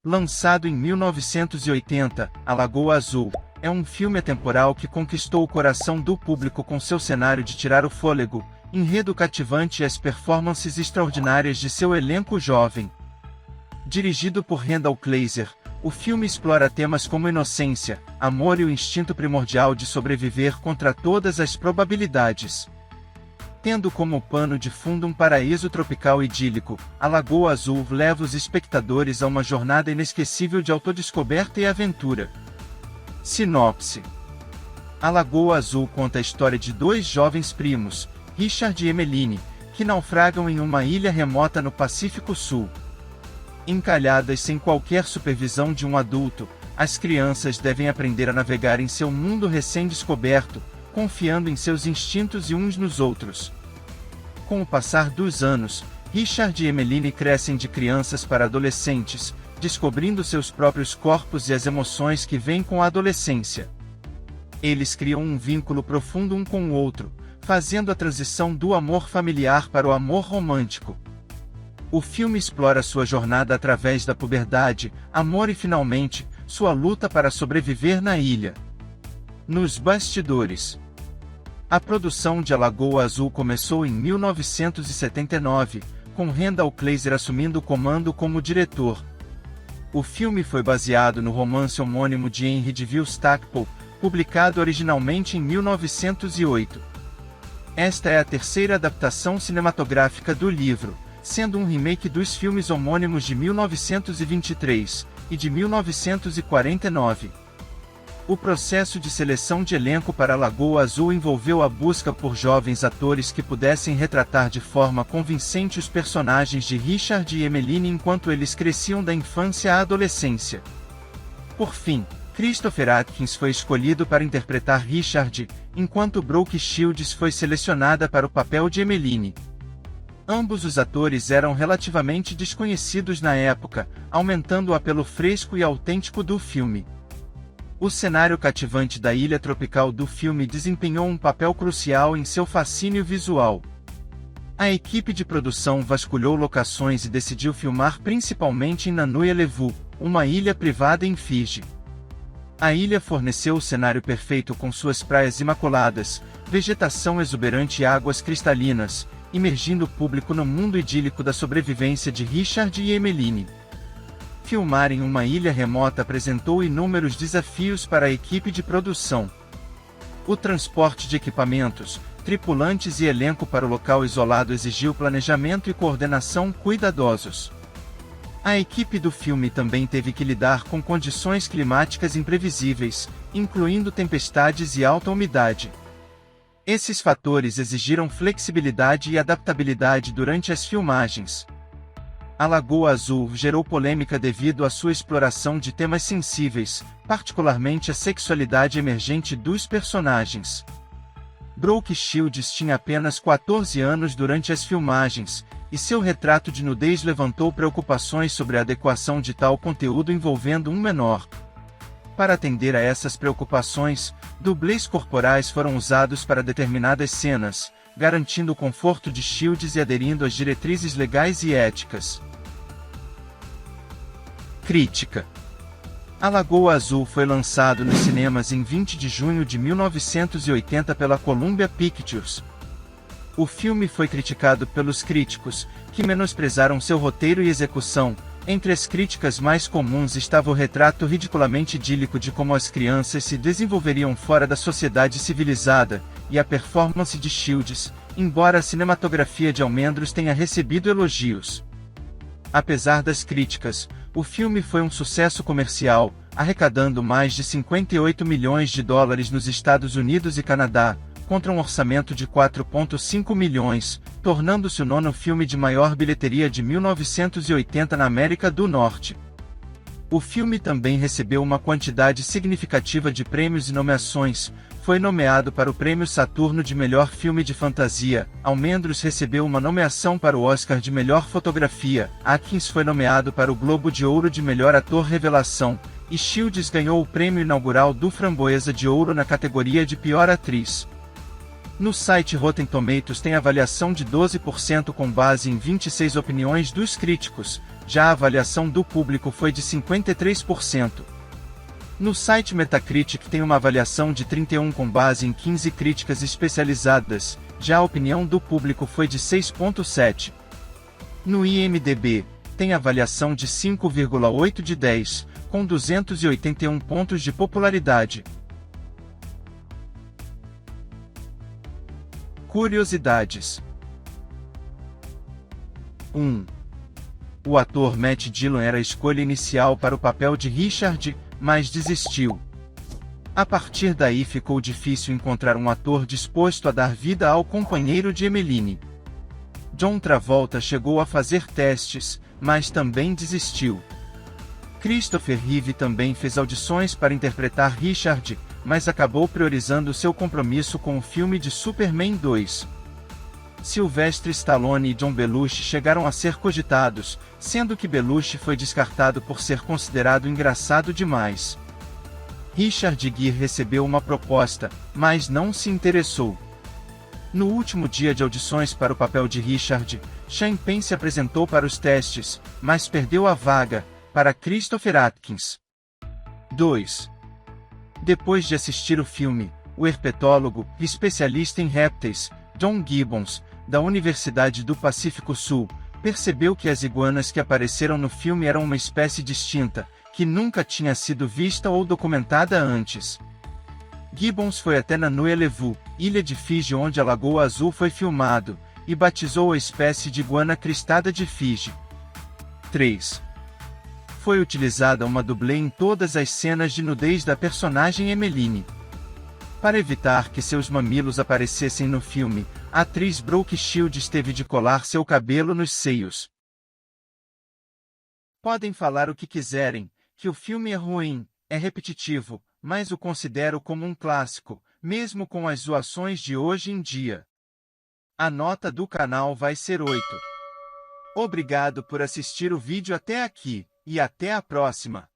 Lançado em 1980, A Lagoa Azul é um filme atemporal que conquistou o coração do público com seu cenário de tirar o fôlego, enredo cativante e as performances extraordinárias de seu elenco jovem. Dirigido por Randall Kleiser, o filme explora temas como inocência, amor e o instinto primordial de sobreviver contra todas as probabilidades. Tendo como pano de fundo um paraíso tropical idílico, A Lagoa Azul leva os espectadores a uma jornada inesquecível de autodescoberta e aventura. Sinopse: A Lagoa Azul conta a história de dois jovens primos, Richard e Emmeline, que naufragam em uma ilha remota no Pacífico Sul. Encalhadas sem qualquer supervisão de um adulto, as crianças devem aprender a navegar em seu mundo recém-descoberto, confiando em seus instintos e uns nos outros. Com o passar dos anos, Richard e Emmeline crescem de crianças para adolescentes, descobrindo seus próprios corpos e as emoções que vêm com a adolescência. Eles criam um vínculo profundo um com o outro, fazendo a transição do amor familiar para o amor romântico. O filme explora sua jornada através da puberdade, amor e finalmente, sua luta para sobreviver na ilha. Nos bastidores. A produção de A Lagoa Azul começou em 1979, com Randall Kleiser assumindo o comando como diretor. O filme foi baseado no romance homônimo de Henry Deville Stackpole, publicado originalmente em 1908. Esta é a terceira adaptação cinematográfica do livro, sendo um remake dos filmes homônimos de 1923 e de 1949. O processo de seleção de elenco para A Lagoa Azul envolveu a busca por jovens atores que pudessem retratar de forma convincente os personagens de Richard e Emmeline enquanto eles cresciam da infância à adolescência. Por fim, Christopher Atkins foi escolhido para interpretar Richard, enquanto Brooke Shields foi selecionada para o papel de Emmeline. Ambos os atores eram relativamente desconhecidos na época, aumentando o apelo fresco e autêntico do filme. O cenário cativante da ilha tropical do filme desempenhou um papel crucial em seu fascínio visual. A equipe de produção vasculhou locações e decidiu filmar principalmente em Nanoia-Levu, uma ilha privada em Fiji. A ilha forneceu o cenário perfeito com suas praias imaculadas, vegetação exuberante e águas cristalinas, imergindo o público no mundo idílico da sobrevivência de Richard e Emmeline. Filmar em uma ilha remota apresentou inúmeros desafios para a equipe de produção. O transporte de equipamentos, tripulantes e elenco para o local isolado exigiu planejamento e coordenação cuidadosos. A equipe do filme também teve que lidar com condições climáticas imprevisíveis, incluindo tempestades e alta umidade. Esses fatores exigiram flexibilidade e adaptabilidade durante as filmagens. A Lagoa Azul gerou polêmica devido à sua exploração de temas sensíveis, particularmente a sexualidade emergente dos personagens. Brooke Shields tinha apenas 14 anos durante as filmagens, e seu retrato de nudez levantou preocupações sobre a adequação de tal conteúdo envolvendo um menor. Para atender a essas preocupações, dublês corporais foram usados para determinadas cenas, garantindo o conforto de Shields e aderindo às diretrizes legais e éticas. Crítica: A Lagoa Azul foi lançado nos cinemas em 20 de junho de 1980 pela Columbia Pictures. O filme foi criticado pelos críticos, que menosprezaram seu roteiro e execução. Entre as críticas mais comuns estava o retrato ridiculamente idílico de como as crianças se desenvolveriam fora da sociedade civilizada, e a performance de Shields, embora a cinematografia de Almendros tenha recebido elogios. Apesar das críticas, o filme foi um sucesso comercial, arrecadando mais de 58 milhões de dólares nos Estados Unidos e Canadá, contra um orçamento de 4,5 milhões, tornando-se o nono filme de maior bilheteria de 1980 na América do Norte. O filme também recebeu uma quantidade significativa de prêmios e nomeações. Foi nomeado para o Prêmio Saturno de Melhor Filme de Fantasia, Almendros recebeu uma nomeação para o Oscar de Melhor Fotografia, Atkins foi nomeado para o Globo de Ouro de Melhor Ator Revelação, e Shields ganhou o prêmio inaugural do Framboesa de Ouro na categoria de Pior Atriz. No site Rotten Tomatoes tem avaliação de 12% com base em 26 opiniões dos críticos, já a avaliação do público foi de 53%. No site Metacritic tem uma avaliação de 31 com base em 15 críticas especializadas, já a opinião do público foi de 6.7. No IMDb, tem avaliação de 5,8 de 10, com 281 pontos de popularidade. Curiosidades. 1. O ator Matt Dillon era a escolha inicial para o papel de Richard, mas desistiu. A partir daí ficou difícil encontrar um ator disposto a dar vida ao companheiro de Emmeline. John Travolta chegou a fazer testes, mas também desistiu. Christopher Reeve também fez audições para interpretar Richard, mas acabou priorizando seu compromisso com o filme de Superman 2. Sylvester Stallone e John Belushi chegaram a ser cogitados, sendo que Belushi foi descartado por ser considerado engraçado demais. Richard Gere recebeu uma proposta, mas não se interessou. No último dia de audições para o papel de Richard, Sean Penn se apresentou para os testes, mas perdeu a vaga para Christopher Atkins. 2. Depois de assistir o filme, o herpetólogo e especialista em répteis, John Gibbons, da Universidade do Pacífico Sul, percebeu que as iguanas que apareceram no filme eram uma espécie distinta, que nunca tinha sido vista ou documentada antes. Gibbons foi até Nanuelevu, ilha de Fiji onde a Lagoa Azul foi filmado, e batizou a espécie de iguana cristada de Fiji. 3. Foi utilizada uma dublê em todas as cenas de nudez da personagem Emmeline. Para evitar que seus mamilos aparecessem no filme, a atriz Brooke Shields teve de colar seu cabelo nos seios. Podem falar o que quiserem, que o filme é ruim, é repetitivo, mas o considero como um clássico, mesmo com as zoações de hoje em dia. A nota do canal vai ser 8. Obrigado por assistir o vídeo até aqui, e até a próxima!